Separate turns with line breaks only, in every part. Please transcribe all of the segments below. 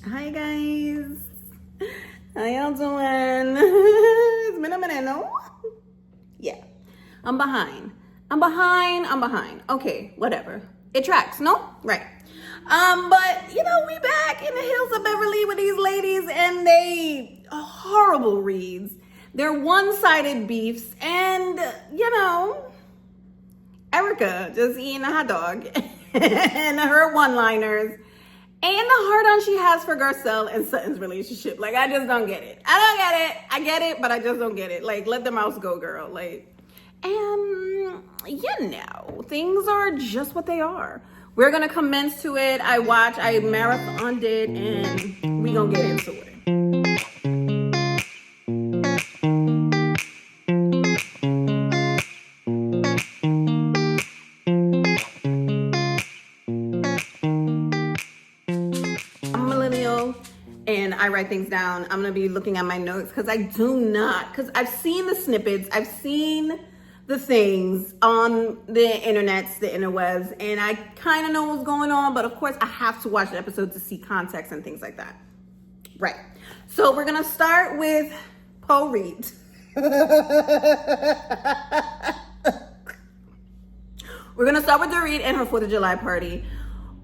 Hi guys, how y'all doing? It's been a minute, no? Yeah, I'm behind. Okay, whatever. It tracks, no? Right. But we back in the hills of Beverly with these ladies, and they are horrible reads. They're one-sided beefs, and Erica just eating a hot dog and her one-liners. And the hard on she has for Garcelle and Sutton's relationship. Like, I just don't get it. I get it, but I just don't get it. Like, let the mouse go, girl. Like, and things are just what they are. We're gonna commence to it. I marathoned it, and we gonna get into it. And I write things down. I'm gonna be looking at my notes because I've seen the snippets, I've seen the things on the internets, the interwebs, and I kind of know what's going on, but of course I have to watch the episode to see context and things like that. Right. So we're gonna start with Poe Reed. We're gonna start with Dorit and her 4th of July party.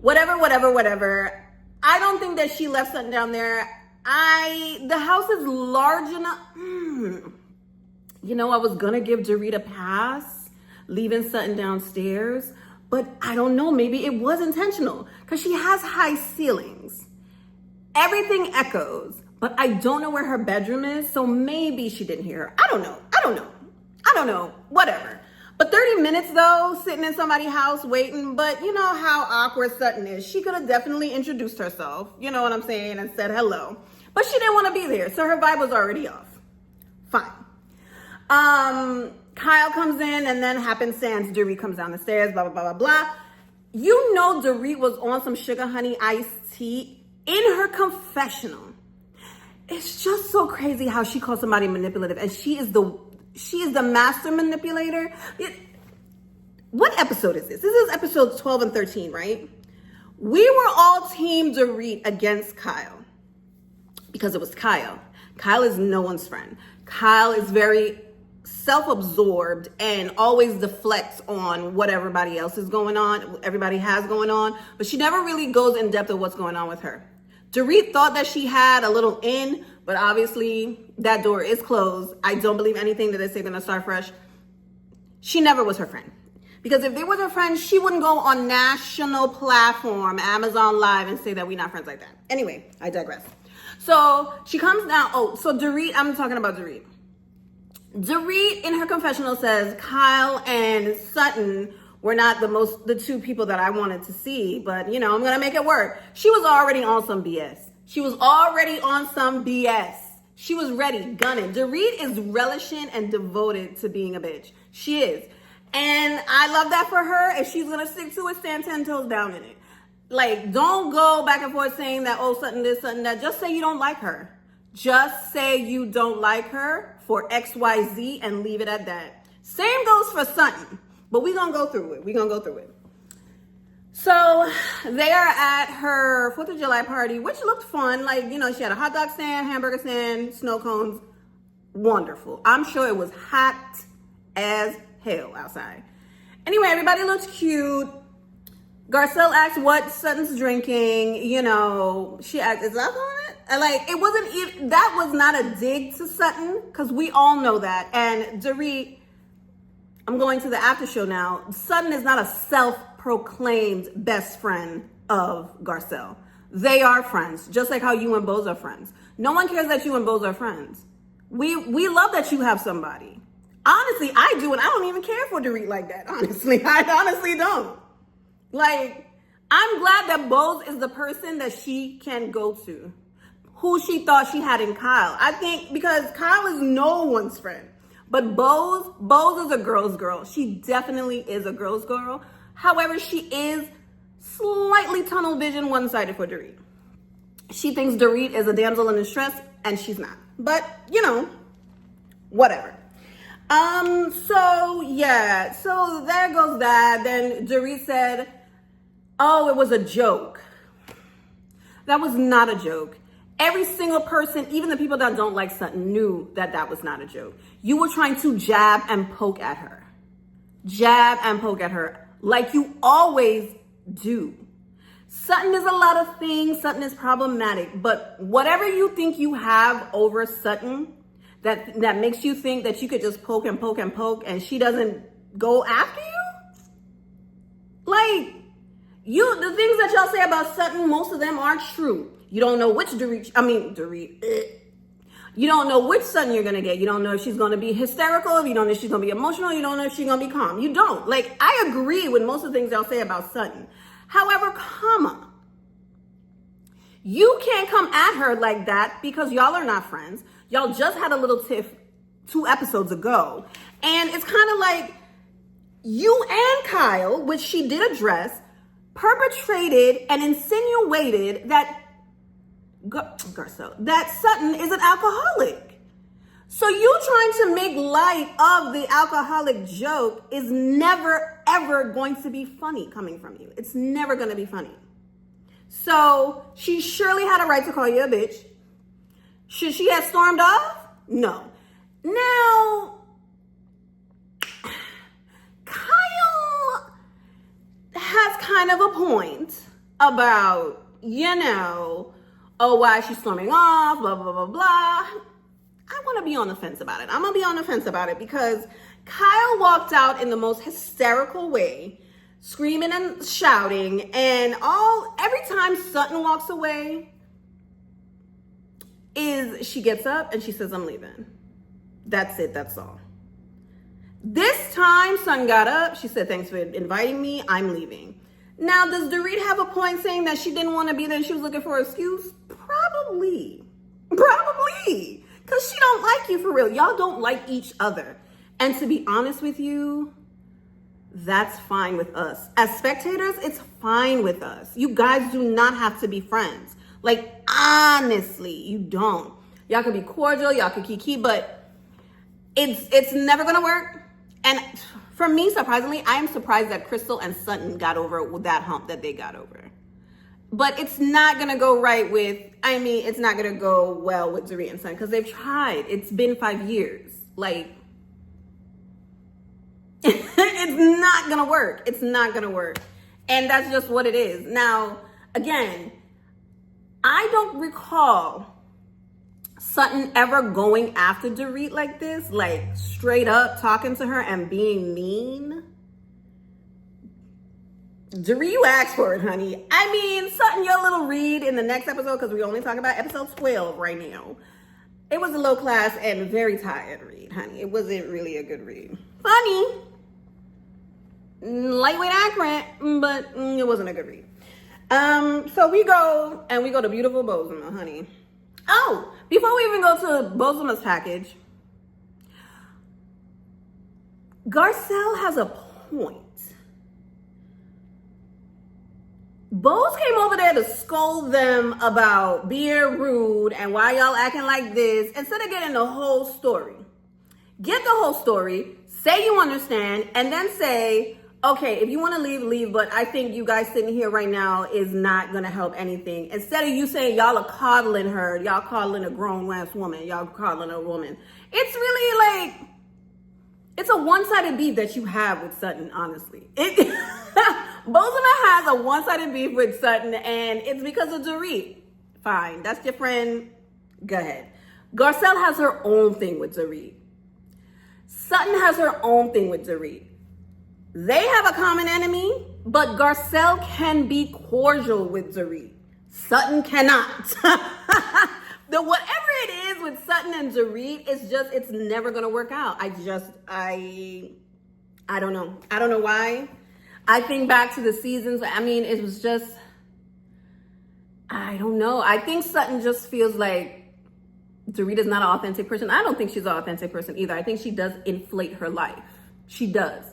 Whatever. I don't think that she left Sutton down there. The house is large enough. I was gonna give Dorit a pass, leaving Sutton downstairs, but I don't know, maybe it was intentional because she has high ceilings. Everything echoes, but I don't know where her bedroom is, so maybe she didn't hear her. I don't know, whatever. But 30 minutes though, sitting in somebody's house waiting, but you know how awkward Sutton is. She could have definitely introduced herself, you know what I'm saying, and said hello. But she didn't want to be there, so her vibe was already off. Fine. Kyle comes in, and then happenstance, Dorit comes down the stairs, blah, blah, blah, blah, blah. Dorit was on some sugar honey iced tea in her confessional. It's just so crazy how she calls somebody manipulative, and she is the master manipulator. What episode is this? This is episodes 12 and 13, right? We were all team Dorit against Kyle because it was Kyle. Kyle is no one's friend. Kyle is very self-absorbed and always deflects on what everybody has going on, but she never really goes in depth of what's going on with her. Dorit thought that she had a little in, but obviously that door is closed. I don't believe anything that they say they're gonna start fresh. She never was her friend. Because if they were her friend, she wouldn't go on national platform, Amazon Live, and say that we're not friends like that. Anyway, I digress. So she comes down, Dorit, I'm talking about Dorit. Dorit in her confessional says Kyle and Sutton were not the two people that I wanted to see, but I'm gonna make it work. She was already on some BS. She was ready, gunning. Dorit is relishing and devoted to being a bitch. She is. And I love that for her. If she's gonna stick to it, stand 10 toes down in it. Like, don't go back and forth saying that, Sutton this, Sutton that. Just say you don't like her. Just say you don't like her for XYZ and leave it at that. Same goes for Sutton. But we're going to go through it. So they are at her 4th of July party, which looked fun. Like, she had a hot dog stand, hamburger stand, snow cones. Wonderful. I'm sure it was hot as hell outside. Anyway, everybody looked cute. Garcelle asked what Sutton's drinking. She asked, is that on it? And it wasn't even, that was not a dig to Sutton, because we all know that. And Dorit, I'm going to the after show now. Sutton is not a self-proclaimed best friend of Garcelle. They are friends, just like how you and Bose are friends. No one cares that you and Bose are friends. We love that you have somebody. Honestly, I do, and I don't even care for Dorit like that. Honestly, I honestly don't. I'm glad that Bose is the person that she can go to, who she thought she had in Kyle. I think because Kyle is no one's friend. But Bose is a girl's girl. She definitely is a girl's girl. However, she is slightly tunnel vision one-sided for Dorit. She thinks Dorit is a damsel in distress, and she's not. But, whatever. So there goes that. Then Dorit said, it was a joke. That was not a joke. Every single person, even the people that don't like Sutton, knew that that was not a joke. You were trying to jab and poke at her. Jab and poke at her like you always do. Sutton is a lot of things. Sutton is problematic. But whatever you think you have over Sutton, that makes you think that you could just poke and poke and poke and she doesn't go after you? Like, the things that y'all say about Sutton, most of them aren't true. You don't know which you don't know which Sutton you're gonna get. You don't know if she's gonna be hysterical, you don't know if she's gonna be emotional, you don't know if she's gonna be calm. You don't. Like, I agree with most of the things y'all say about Sutton. However, you can't come at her like that because y'all are not friends. Y'all just had a little tiff 2 episodes ago. And it's kind of like you and Kyle, which she did address, perpetrated and insinuated that Sutton is an alcoholic. So you trying to make light of the alcoholic joke is never, ever going to be funny coming from you. It's never going to be funny. So she surely had a right to call you a bitch. Should she have stormed off? No. Now, Kyle has kind of a point about, why she's storming off, blah, blah, blah, blah. I want to be on the fence about it. I'm going to be on the fence about it because Kyle walked out in the most hysterical way, screaming and shouting, and every time Sutton walks away, she gets up and she says, I'm leaving. That's it. That's all. This time, Sutton got up. She said, thanks for inviting me. I'm leaving. Now, does Dorit have a point saying that she didn't want to be there and she was looking for an excuse? Probably. Because she don't like you for real. Y'all don't like each other. And to be honest with you, that's fine with us. As spectators, it's fine with us. You guys do not have to be friends. Like, honestly, you don't. Y'all could be cordial, y'all could kiki, but it's never gonna work. And for me, surprisingly, I am surprised that Crystal and Sutton got over that hump that they got over. But it's not gonna go it's not gonna go well with Dorit and Sutton because they've tried. It's been 5 years. Like, it's not gonna work. It's not gonna work. And that's just what it is. Now, again, I don't recall Sutton ever going after Dorit like this, like straight up talking to her and being mean. Dorit, you asked for it, honey. I mean, Sutton, your little read in the next episode, because we only talk about episode 12 right now. It was a low class and very tired read, honey. It wasn't really a good read. Funny. Lightweight accurate, but it wasn't a good read. So we go to beautiful Bozoma, honey. Oh, before we even go to Bozoma's package, Garcelle has a point. Bose came over there to scold them about being rude and why y'all acting like this instead of getting the whole story. Get the whole story, say you understand, and then say, okay, if you want to leave, leave, but I think you guys sitting here right now is not going to help anything. Instead of you saying y'all are coddling her, y'all coddling a grown-ass woman, y'all coddling a woman. It's really like, it's a one-sided beef that you have with Sutton, honestly. Bozoma has a one-sided beef with Sutton, and it's because of Dorit. Fine, that's your friend. Go ahead. Garcelle has her own thing with Dorit. Sutton has her own thing with Dorit. They have a common enemy, but Garcelle can be cordial with Dorit. Sutton cannot. Whatever it is with Sutton and Dorit, it's never going to work out. I don't know. I don't know why. I think back to the seasons. I mean, it was just, I don't know. I think Sutton just feels like Dorit is not an authentic person. I don't think she's an authentic person either. I think she does inflate her life. She does.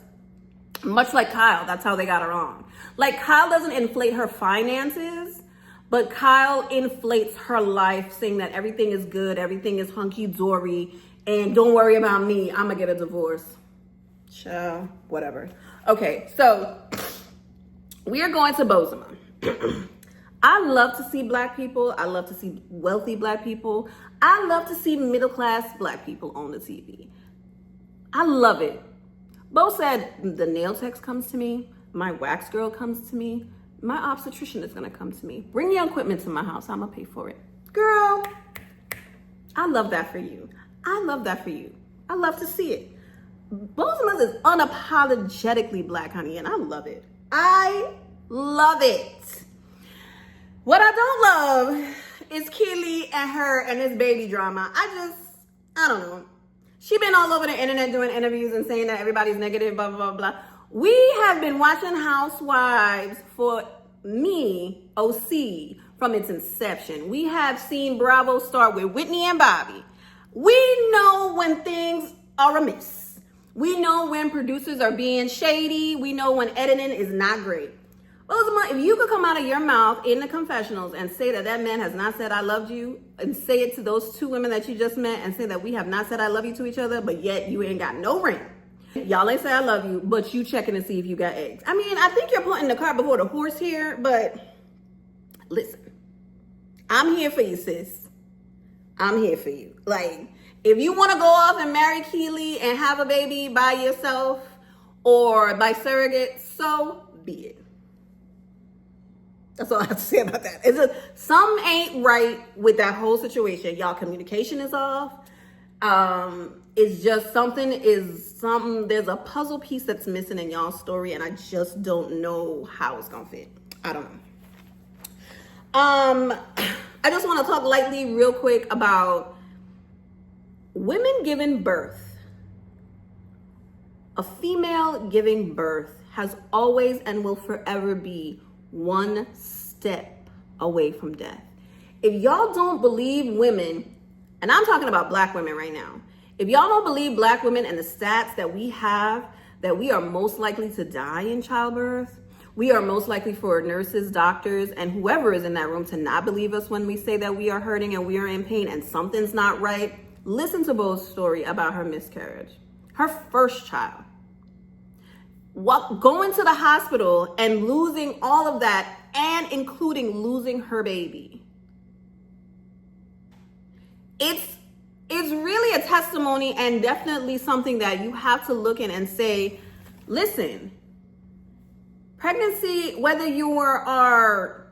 Much like Kyle, that's how they got her on. Like, Kyle doesn't inflate her finances, but Kyle inflates her life, saying that everything is good, everything is hunky-dory, and don't worry about me, I'm gonna get a divorce. Ciao, whatever. Okay, so we are going to Bozoma. I love to see black people. I love to see wealthy black people. I love to see middle-class black people on the TV. I love it. Bo said, the nail tech comes to me. My wax girl comes to me. My obstetrician is going to come to me. Bring your equipment to my house. I'm going to pay for it. Girl, I love that for you. I love that for you. I love to see it. Bo's mother is unapologetically black, honey, and I love it. I love it. What I don't love is Keely and her and this baby drama. I don't know. She been all over the internet doing interviews and saying that everybody's negative, blah, blah, blah, blah. We have been watching Housewives for me, OC, from its inception. We have seen Bravo start with Whitney and Bobby. We know when things are amiss. We know when producers are being shady. We know when editing is not great. Ozma, if you could come out of your mouth in the confessionals and say that that man has not said I loved you, and say it to those two women that you just met and say that we have not said I love you to each other, but yet you ain't got no ring. Y'all ain't say I love you, but you checking to see if you got eggs. I mean, I think you're putting the cart before the horse here, but listen, I'm here for you, sis. I'm here for you. Like, if you want to go off and marry Keely and have a baby by yourself or by surrogate, so be it. That's all I have to say about that. Some ain't right with that whole situation. Y'all communication is off. It's just there's a puzzle piece that's missing in y'all's story, and I just don't know how it's gonna fit. I don't know. I just want to talk lightly real quick about women giving birth. A female giving birth has always and will forever be one step away from death. If y'all don't believe women, and I'm talking about black women right now, if y'all don't believe black women and the stats that we have, that we are most likely to die in childbirth, we are most likely for nurses, doctors, and whoever is in that room to not believe us when we say that we are hurting and we are in pain and something's not right, listen to Bo's story about her miscarriage. Her first child. Going to the hospital and losing all of that, and including losing her baby. It's really a testimony, and definitely something that you have to look in and say, listen, pregnancy, whether you are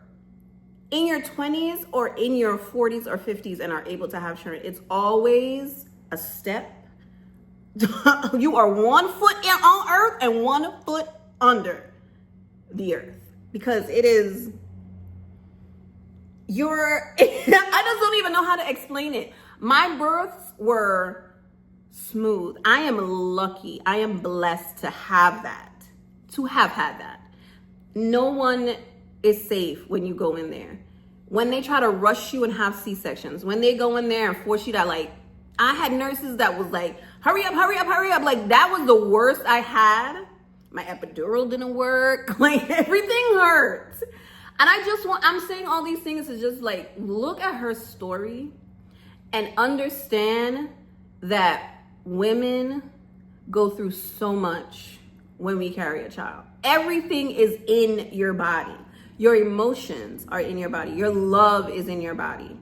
in your 20s or in your 40s or 50s and are able to have children, it's always a step. You are 1 foot on earth and 1 foot under the earth, because it is I just don't even know how to explain it. My births were smooth. I am lucky. I am blessed to have that, to have had that. No one is safe when you go in there. When they try to rush you and have C-sections, when they go in there and force you to, like, I had nurses that was like, hurry up, hurry up, hurry up. Like, that was the worst I had. My epidural didn't work. Like, everything hurts. And I'm saying all these things to just, like, look at her story and understand that women go through so much when we carry a child. Everything is in your body. Your emotions are in your body. Your love is in your body.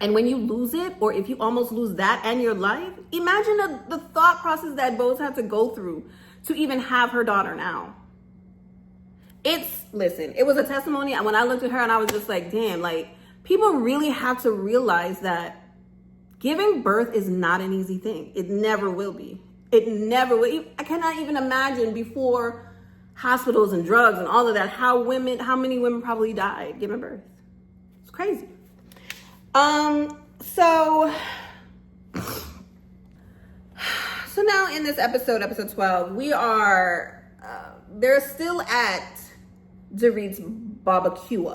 And when you lose it, or if you almost lose that and your life, imagine the thought process that Bo's had to go through to even have her daughter now. Listen, it was a testimony. When I looked at her and I was just like, damn, like, people really have to realize that giving birth is not an easy thing. It never will be. It never will. I cannot even imagine before hospitals and drugs and all of that, how many women probably died giving birth. It's crazy. So now in this episode 12, we are, they're still at Dorit's barbecue,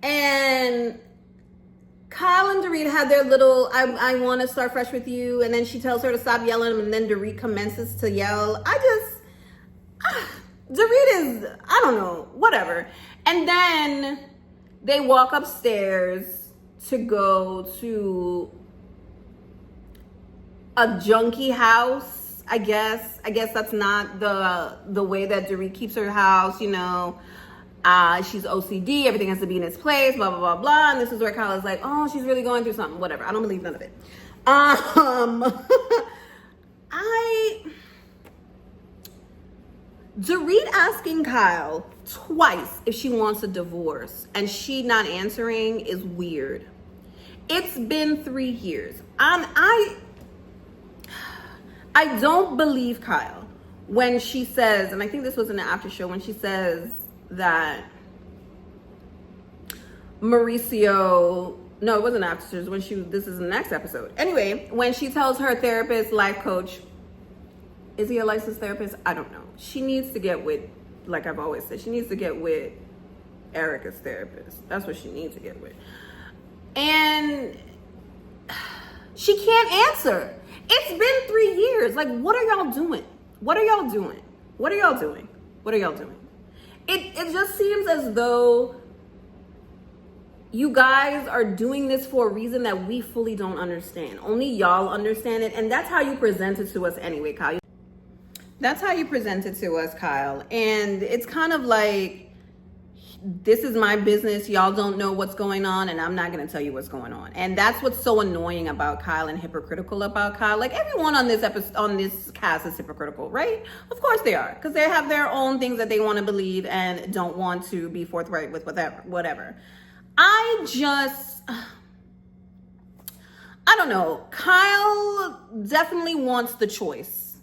and Kyle and Dorit had their little, I want to start fresh with you, and then she tells her to stop yelling, and then Dorit commences to yell. Dorit is, I don't know, whatever. And then they walk upstairs to go to a junkie house, I guess. I guess that's not the way that Dorit keeps her house, you know. She's OCD, everything has to be in its place, blah, blah, blah, blah. And this is where Kyle is like, oh, she's really going through something, whatever. I don't believe none of it. Dorit asking Kyle twice if she wants a divorce and she not answering is weird. It's been 3 years. I don't believe Kyle when she says, and I think this was in the after show, when she says that Mauricio, no, it wasn't after show, this is the next episode. Anyway, when she tells her therapist, life coach, is he a licensed therapist? I don't know. She needs to get with, like I've always said, she needs to get with Erica's therapist. That's what she needs to get with. And she can't answer. It's been 3 years. Like, what are y'all doing? What are y'all doing? What are y'all doing? What are y'all doing? It just seems as though you guys are doing this for a reason that we fully don't understand. Only y'all understand it. And that's how you present it to us anyway, Kyle. That's how you present it to us, Kyle. And it's kind of like, this is my business. Y'all don't know what's going on, and I'm not going to tell you what's going on. And that's what's so annoying about Kyle and hypocritical about Kyle. Like, everyone on this episode, on this cast is hypocritical, right? Of course they are, because they have their own things that they want to believe and don't want to be forthright with whatever. I don't know. Kyle definitely wants the choice.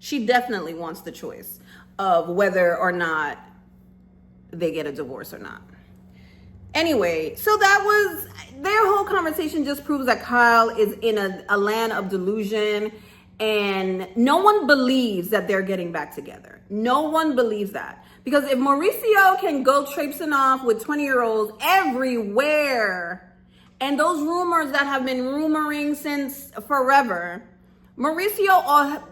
She definitely wants the choice of whether or not they get a divorce or not. Anyway, so that was their whole conversation. Just proves that Kyle is in a land of delusion, and no one believes that they're getting back together. No one believes that, because if Mauricio can go traipsing off with 20-year-olds everywhere, and those rumors that have been rumoring since forever, Mauricio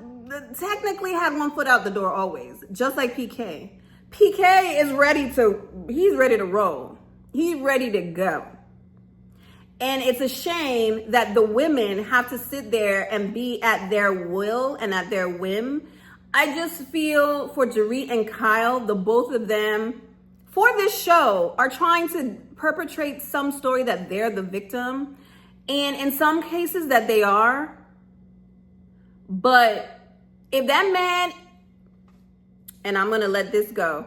technically had one foot out the door always, just like PK. PK is he's ready to roll. He's ready to go. And it's a shame that the women have to sit there and be at their will and at their whim. I just feel for Dorit and Kyle, the both of them, for this show, are trying to perpetrate some story that they're the victim. And in some cases that they are. But if that man, and I'm going to let this go,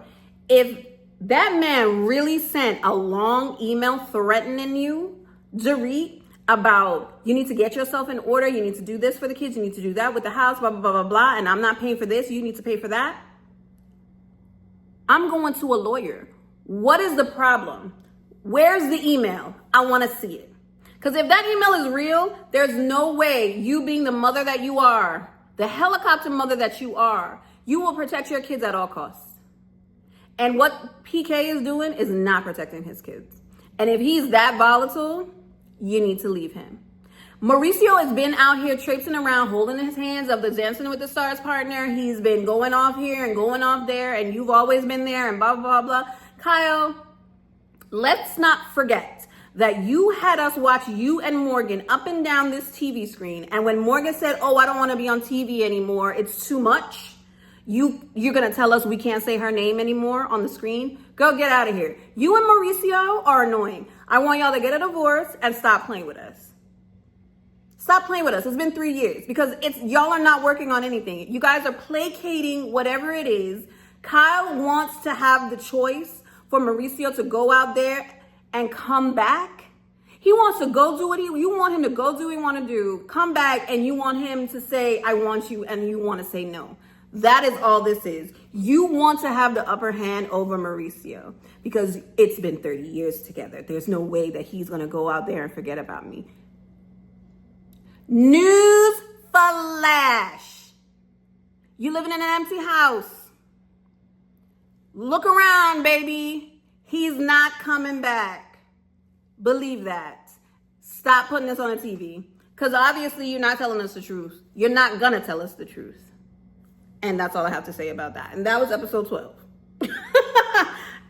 if that man really sent a long email threatening you, Dorit, about you need to get yourself in order, you need to do this for the kids, you need to do that with the house, blah, blah, blah, blah, blah, and I'm not paying for this, you need to pay for that, I'm going to a lawyer. What is the problem? Where's the email? I want to see it. Because if that email is real, there's no way you being the mother that you are, the helicopter mother that you are, you will protect your kids at all costs. And what PK is doing is not protecting his kids. And if he's that volatile, you need to leave him. Mauricio has been out here traipsing around, holding his hands of the Dancing with the Stars partner. He's been going off here and going off there, and you've always been there, and blah, blah, blah, blah. Kyle, let's not forget that you had us watch you and Morgan up and down this TV screen. And when Morgan said, oh, I don't want to be on TV anymore, it's too much, you're going to tell us we can't say her name anymore on the screen? Go get out of here. You and Mauricio are annoying. I want y'all to get a divorce and stop playing with us. Stop playing with us. It's been 3 years because y'all are not working on anything. You guys are placating whatever it is. Kyle wants to have the choice for Mauricio to go out there and come back. He wants to go do what you want him to go do what he want to do, come back, and you want him to say, I want you, and you want to say no. That is all this is. You want to have the upper hand over Mauricio because it's been 30 years together. There's no way that he's going to go out there and forget about me. News flash. You living in an empty house. Look around, baby. He's not coming back. Believe that. Stop putting this on a TV. Because obviously you're not telling us the truth. You're not going to tell us the truth. And that's all I have to say about that. And that was episode 12.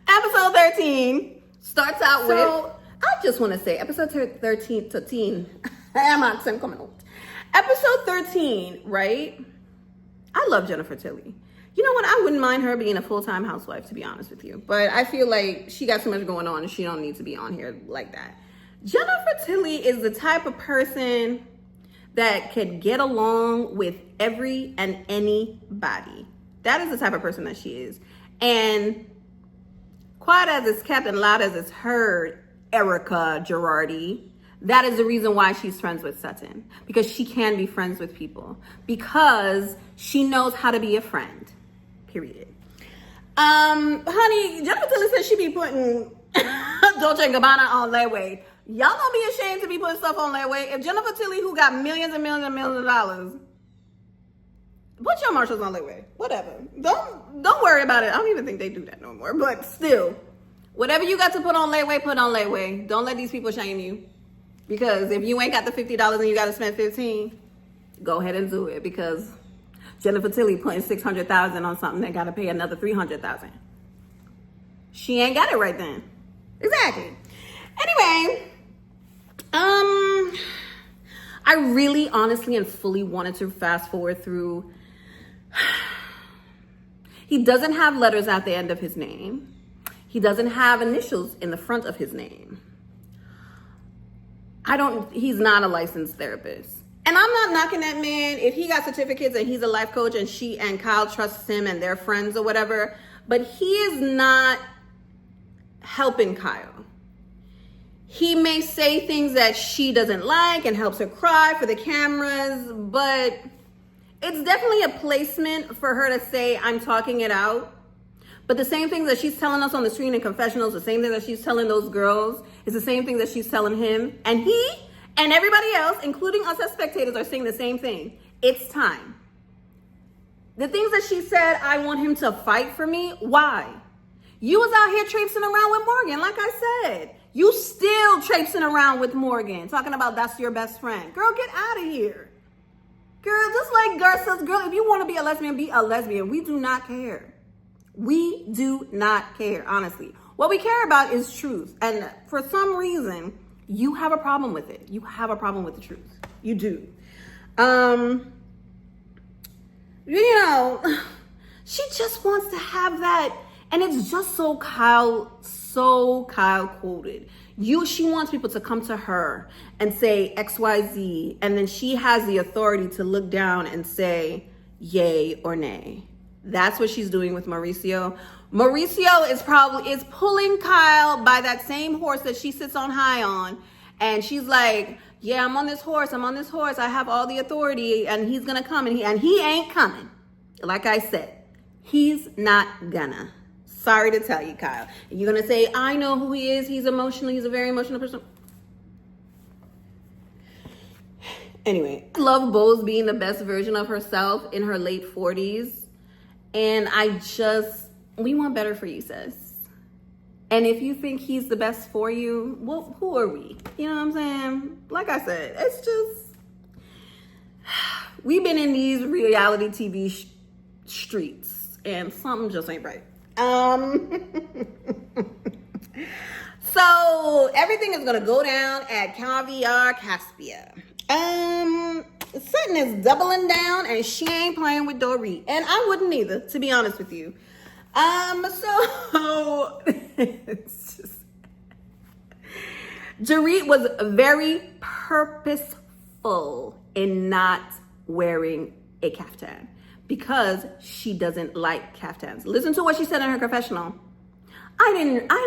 Episode 13 starts out with... So, I just want to say, episode 13... Episode 13, right? I love Jennifer Tilly. You know what? I wouldn't mind her being a full-time housewife, to be honest with you. But I feel like she got too much going on and she don't need to be on here like that. Jennifer Tilly is the type of person that could get along with every and anybody. That is the type of person that she is. And quiet as it's kept and loud as it's heard, Erica Girardi, that is the reason why she's friends with Sutton. Because she can be friends with people. Because she knows how to be a friend. Period. Honey, Jennifer Tilly says she be putting Dolce & Gabbana on layaway. Y'all don't be ashamed to be putting stuff on layaway. If Jennifer Tilly, who got millions and millions and millions of dollars, put your Marshalls on layaway. Whatever. Don't worry about it. I don't even think they do that no more. But still, whatever you got to put on layaway, put on layaway. Don't let these people shame you. Because if you ain't got the $50 and you got to spend $15, go ahead and do it. Because Jennifer Tilly putting $600,000 on something that got to pay another $300,000. She ain't got it right then. Exactly. Anyway, I really, honestly, and fully wanted to fast forward through. He doesn't have letters at the end of his name. He doesn't have initials in the front of his name. He's not a licensed therapist. And I'm not knocking that man if he got certificates and he's a life coach and she and Kyle trusts him and they're friends or whatever, but he is not helping Kyle. He may say things that she doesn't like and helps her cry for the cameras, but it's definitely a placement for her to say, I'm talking it out. But the same things that she's telling us on the screen in confessionals, the same thing that she's telling those girls, is the same thing that she's telling him. And he and everybody else, including us as spectators, are saying the same thing. It's time. The things that she said, I want him to fight for me. Why? You was out here traipsing around with Morgan, like I said. You still traipsing around with Morgan, talking about that's your best friend. Girl, get out of here. Girl, just like Garcia's, girl, if you want to be a lesbian, be a lesbian. We do not care. We do not care, honestly. What we care about is truth. And for some reason, you have a problem with it. You have a problem with the truth. You do. You know, she just wants to have that. And it's just so Kyle quoted. She wants people to come to her and say XYZ. And then she has the authority to look down and say yay or nay. That's what she's doing with Mauricio. Mauricio is pulling Kyle by that same horse that she sits on high on. And she's like, yeah, I'm on this horse. I have all the authority and he's going to come. And he ain't coming. Like I said, he's not gonna. Sorry to tell you, Kyle. And you're going to say, I know who he is. He's emotional. He's a very emotional person. Anyway, I love Bose being the best version of herself in her late 40s. And we want better for you, sis. And if you think he's the best for you, well, who are we? You know what I'm saying? Like I said, it's just, we've been in these reality TV streets and something just ain't right. So everything is going to go down at Caviar Caspia. Sutton is doubling down and she ain't playing with Dorit. And I wouldn't either, to be honest with you. So it's just, Dorit was very purposeful in not wearing a caftan because she doesn't like caftans. Listen to what she said in her confessional. I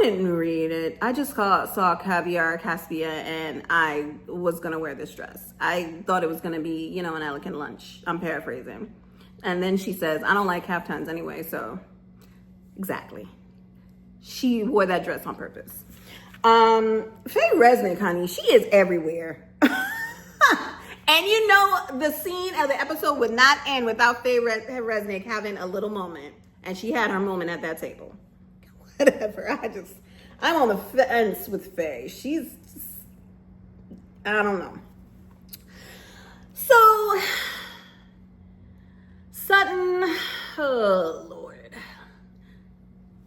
didn't read it. I just saw Caviar Caspia and I was gonna wear this dress. I thought it was gonna be, an elegant lunch. I'm paraphrasing. And then she says, I don't like caftans anyway, so exactly. She wore that dress on purpose. Faye Resnick, honey, she is everywhere. And the scene of the episode would not end without Faye Resnick having a little moment. And she had her moment at that table. Whatever. I'm on the fence with Faye. She's just, I don't know. So, Sutton, oh Lord.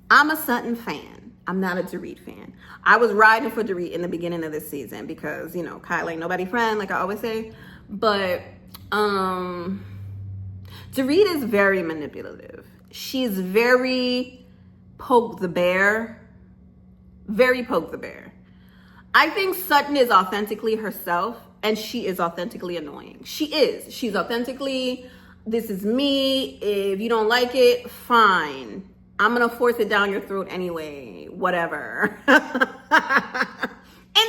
I'm a Sutton fan. I'm not a Dorit fan. I was riding for Dorit in the beginning of this season because, Kyle ain't nobody friend, like I always say. But, Dorit is very manipulative. she's very poke the bear. Very poke the bear. I think Sutton is authentically herself, and she is authentically annoying. She is. She's authentically, this is me. If you don't like it, fine. I'm going to force it down your throat anyway. Whatever. And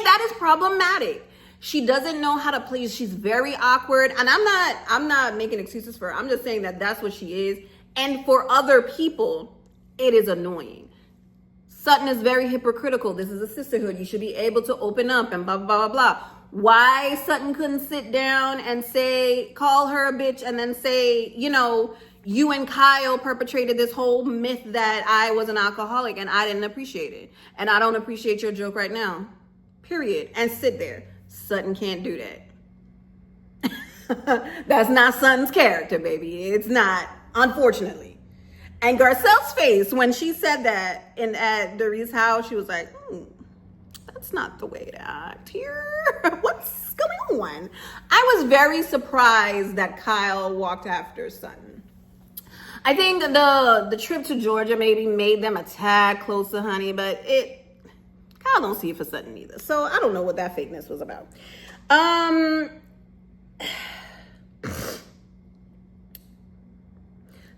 that is problematic. She doesn't know how to please. She's very awkward. And I'm not making excuses for her. I'm just saying that that's what she is. And for other people, it is annoying. Sutton is very hypocritical. This is a sisterhood. You should be able to open up and blah, blah, blah, blah. Why Sutton couldn't sit down and say, call her a bitch and then say, you know, you and Kyle perpetrated this whole myth that I was an alcoholic and I didn't appreciate it. And I don't appreciate your joke right now. Period. And sit there. Sutton can't do that. That's not Sutton's character, baby. It's not, unfortunately. And Garcelle's face when she said that at Dorit's house, she was like, that's not the way to act here. What's going on? I was very surprised that Kyle walked after Sutton. I think the trip to Georgia maybe made them a tad closer, honey, but Kyle don't see it for Sutton either. So I don't know what that fakeness was about.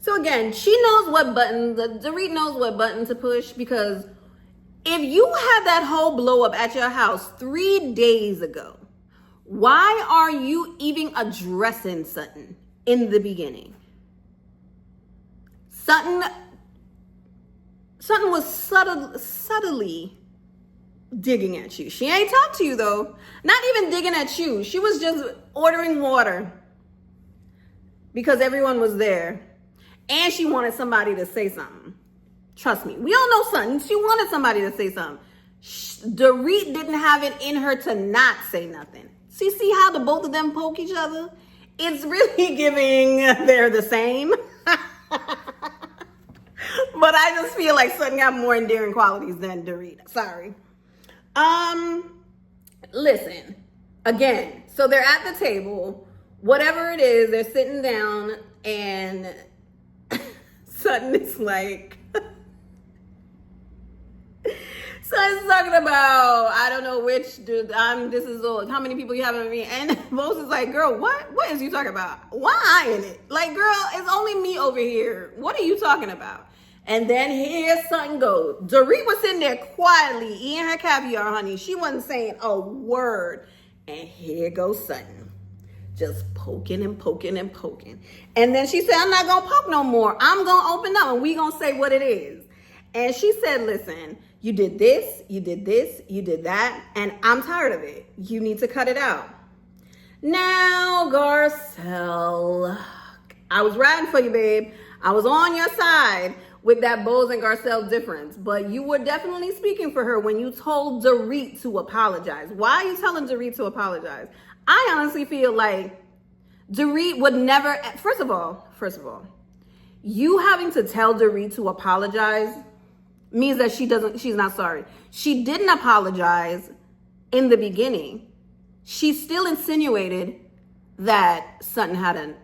So again, she knows what button, Dorit knows what button to push, because if you had that whole blow up at your house 3 days ago, why are you even addressing Sutton in the beginning? Sutton was subtly digging at you. She ain't talked to you though. Not even digging at you. She was just ordering water because everyone was there. And she wanted somebody to say something. Trust me, we all know Sutton. She wanted somebody to say something. Dorit didn't have it in her to not say nothing. See how the both of them poke each other? It's really giving they're the same. But I just feel like Sutton got more endearing qualities than Dorit. Sorry. Listen, again, so they're at the table. Whatever it is, they're sitting down and Sutton is like, Sutton's talking about, I don't know which, this is how many people you have with me, and Mose is like, girl, what is you talking about? Why I in it? Like, girl, it's only me over here. What are you talking about? And then here Sutton goes. Dorit was sitting there quietly eating her caviar, honey. She wasn't saying a word. And here goes Sutton. Just poking and poking and poking. And then she said, I'm not going to poke no more. I'm going to open up and we going to say what it is. And she said, listen, you did this, you did this, you did that, and I'm tired of it. You need to cut it out. Now, Garcelle, I was riding for you, babe. I was on your side with that Bose and Garcelle difference, but you were definitely speaking for her when you told Dorit to apologize. Why are you telling Dorit to apologize? I honestly feel like Dorit would never, first of all, you having to tell Dorit to apologize means that she's not sorry. She didn't apologize in the beginning. She still insinuated that Sutton had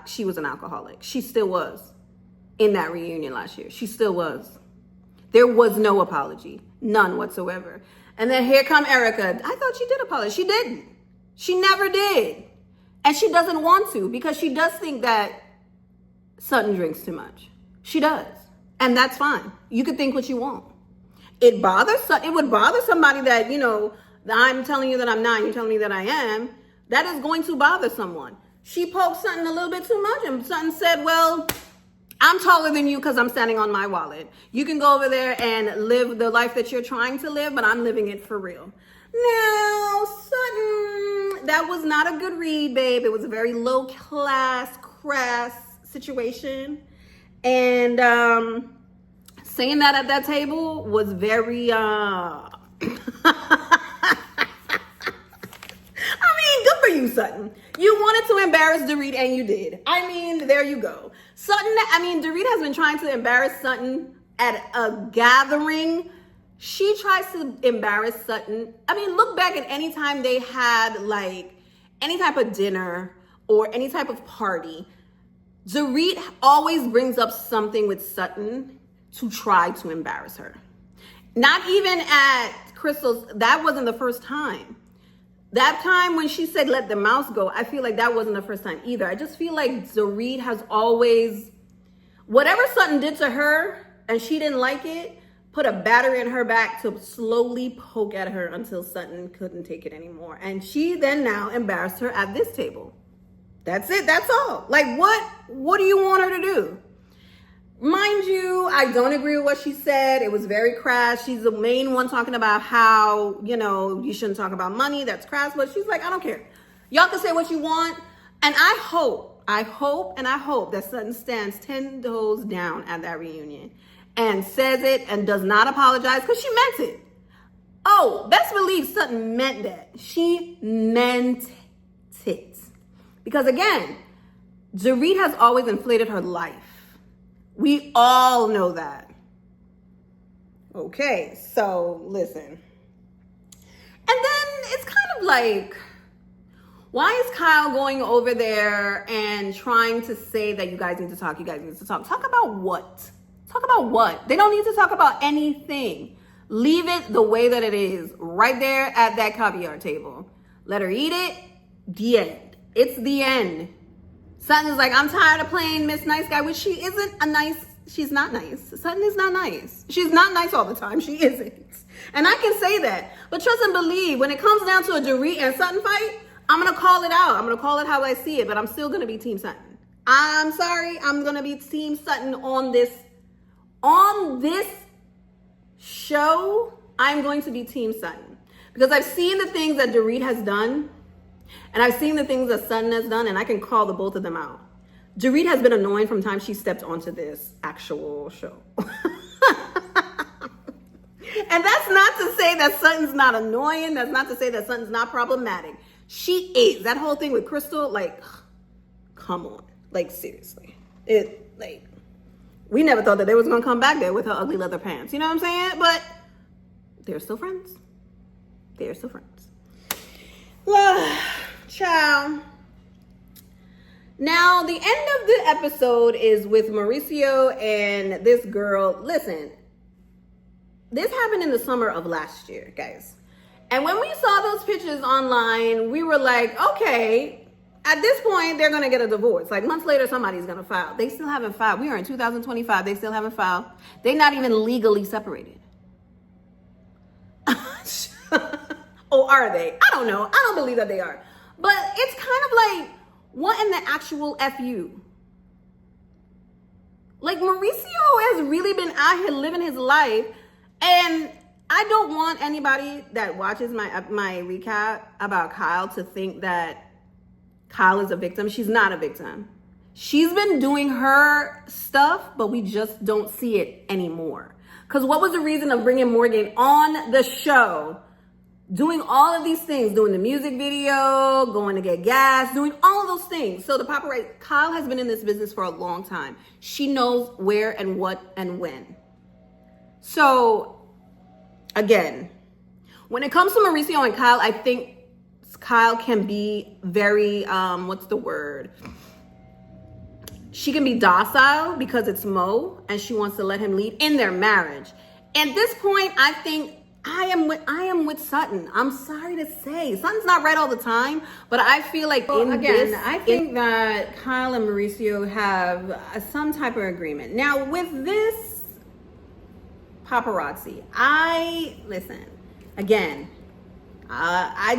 she was an alcoholic. She still was in that reunion last year. She still was. There was no apology, none whatsoever. And then here come Erica. I thought she did apologize. She didn't. She never did. And she doesn't want to because she does think that Sutton drinks too much. She does. And that's fine. You could think what you want. It would bother somebody that, I'm telling you that I'm not, you're telling me that I am. That is going to bother someone. She poked Sutton a little bit too much and Sutton said, well, I'm taller than you because I'm standing on my wallet. You can go over there and live the life that you're trying to live, but I'm living it for real. Now, Sutton, that was not a good read, babe. It was a very low class, crass situation. And saying that at that table was very, I mean, good for you, Sutton. You wanted to embarrass Dorit and you did. I mean, there you go. Dorit has been trying to embarrass Sutton at a gathering. She tries to embarrass Sutton. I mean, look back at any time they had like any type of dinner or any type of party. Dorit always brings up something with Sutton to try to embarrass her. Not even at Crystal's, that wasn't the first time. That time when she said, let the mouse go, I feel like that wasn't the first time either. I just feel like Dorit has always, whatever Sutton did to her and she didn't like it, put a battery in her back to slowly poke at her until Sutton couldn't take it anymore. And she then now embarrassed her at this table. That's it. That's all. Like, what do you want her to do? Mind you, I don't agree with what she said. It was very crass. She's the main one talking about how, you shouldn't talk about money. That's crass. But she's like, I don't care. Y'all can say what you want. And I hope that Sutton stands 10 toes down at that reunion and says it and does not apologize because she meant it. Oh, best believe Sutton meant that. She meant it. Because again, Dorit has always inflated her life. We all know that. Okay, so listen. And then it's kind of like, why is Kyle going over there and trying to say that you guys need to talk, Talk about what? Talk about what? They don't need to talk about anything. Leave it the way that it is, right there at that caviar table. Let her eat it, the end. It's the end. Sutton is like, I'm tired of playing Miss Nice Guy, which she's not nice. Sutton is not nice. She's not nice all the time. She isn't. And I can say that. But trust and believe, when it comes down to a Dorit and Sutton fight, I'm going to call it out. I'm going to call it how I see it, but I'm still going to be Team Sutton. I'm sorry. I'm going to be Team Sutton on this show. I'm going to be Team Sutton because I've seen the things that Dorit has done. And I've seen the things that Sutton has done, and I can call the both of them out. Dorit has been annoying from the time she stepped onto this actual show. And that's not to say that Sutton's not annoying. That's not to say that Sutton's not problematic. She is. That whole thing with Crystal, like, come on. Like, seriously. We never thought that they was going to come back there with her ugly leather pants. You know what I'm saying? But they're still friends. They're still friends. Ciao. Now, the end of the episode is with Mauricio and this girl. Listen, this happened in the summer of last year, guys. And when we saw those pictures online, we were like, okay, at this point, they're going to get a divorce. Like months later, somebody's going to file. They still haven't filed. We are in 2025. They still haven't filed. They're not even legally separated. Oh, are they? I don't know. I don't believe that they are. But it's kind of like, what in the actual FU? Like, Mauricio has really been out here living his life. And I don't want anybody that watches my recap about Kyle to think that Kyle is a victim. She's not a victim. She's been doing her stuff, but we just don't see it anymore. Because what was the reason of bringing Morgan on the show? Doing all of these things, doing the music video, going to get gas, doing all of those things. So the paparazzi, Kyle has been in this business for a long time. She knows where and what and when. So again, when it comes to Mauricio and Kyle, I think Kyle can be very, what's the word? She can be docile because it's Mo and she wants to let him lead in their marriage. At this point, I think I am with Sutton. I'm sorry to say. Sutton's not right all the time, but I feel like I think that Kyle and Mauricio have some type of agreement. Now, with this paparazzi, I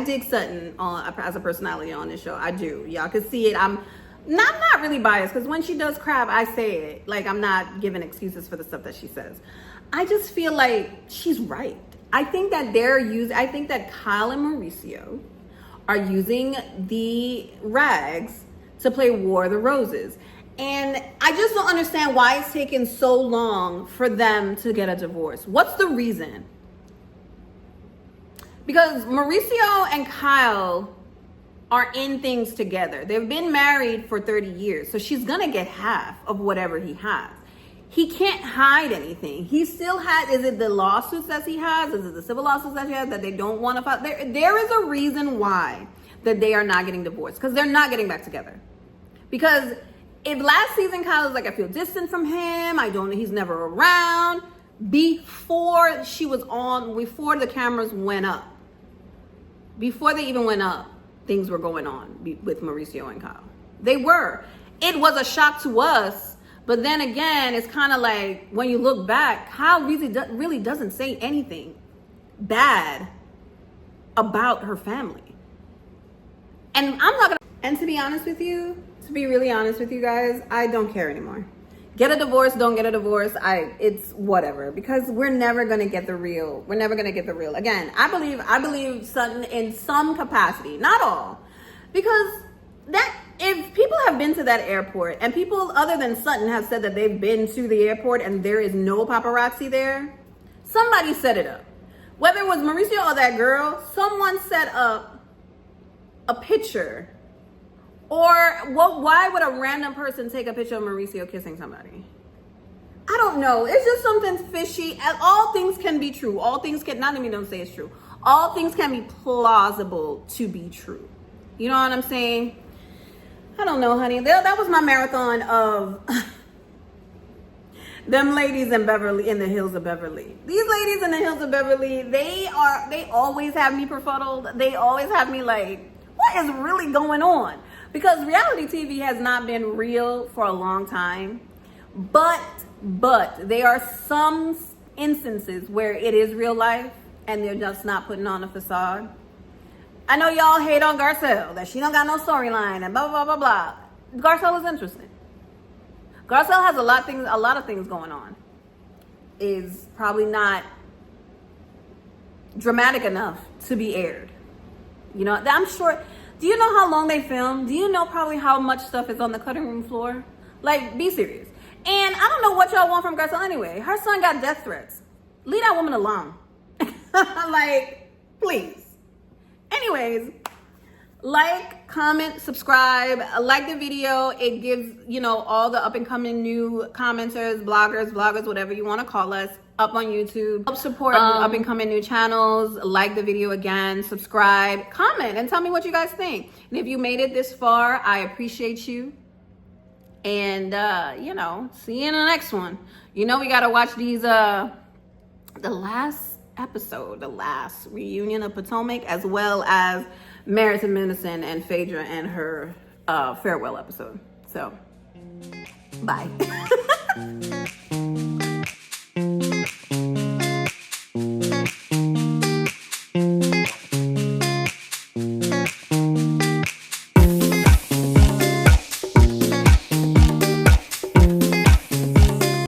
dig Sutton as a personality on this show. I do. Y'all can see it. I'm not really biased because when she does crap, I say it. Like, I'm not giving excuses for the stuff that she says. I just feel like she's right. I think that Kyle and Mauricio are using the rags to play War of the Roses. And I just don't understand why it's taken so long for them to get a divorce. What's the reason? Because Mauricio and Kyle are in things together. They've been married for 30 years. So she's going to get half of whatever he has. He can't hide anything. He still has, is it the lawsuits that he has? Is it the civil lawsuits that he has that they don't want to file? There is a reason why that they are not getting divorced because they're not getting back together. Because if last season Kyle was like, I feel distant from him, he's never around, before the cameras went up, before they even went up, things were going on with Mauricio and Kyle. They were. It was a shock to us, but then again, it's kind of like, when you look back, Kyle really doesn't say anything bad about her family. And I'm not gonna, and to be really honest with you guys, I don't care anymore. Get a divorce, don't get a divorce, it's whatever, because we're never gonna get the real. We're never gonna get the real. Again, I believe Sutton in some capacity, not all, because that, if people have been to that airport and people other than Sutton have said that they've been to the airport and there is no paparazzi there, somebody set it up. Whether it was Mauricio or that girl, someone set up a picture. Or why would a random person take a picture of Mauricio kissing somebody? I don't know. It's just something fishy. And all things can be true. All things can, not let me don't say it's true. All things can be plausible to be true. You know what I'm saying? I don't know, honey. That was my marathon of them ladies in Beverly, in the hills of Beverly. These ladies in the hills of Beverly, they always have me befuddled. They always have me like, what is really going on? Because reality TV has not been real for a long time, but there are some instances where it is real life and they're just not putting on a facade. I know y'all hate on Garcelle, that she don't got no storyline and blah, blah, blah, blah. Garcelle is interesting. Garcelle has a lot of things going on. Is probably not dramatic enough to be aired. You know, I'm sure. Do you know how long they filmed? Do you know probably how much stuff is on the cutting room floor? Like, be serious. And I don't know what y'all want from Garcelle anyway. Her son got death threats. Leave that woman alone. Like, please. Anyways, like, comment, subscribe, like the video. It gives, you know, all the up and coming new commenters, bloggers, vloggers, whatever you want to call us, up on YouTube. Help support up and coming new channels. Like the video again, subscribe, comment, and tell me what you guys think. And if you made it this far, I appreciate you. And you know, see you in the next one. You know, we gotta watch these the last episode, the last reunion of Potomac, as well as Married to Medicine and Phaedra and her farewell episode. So bye.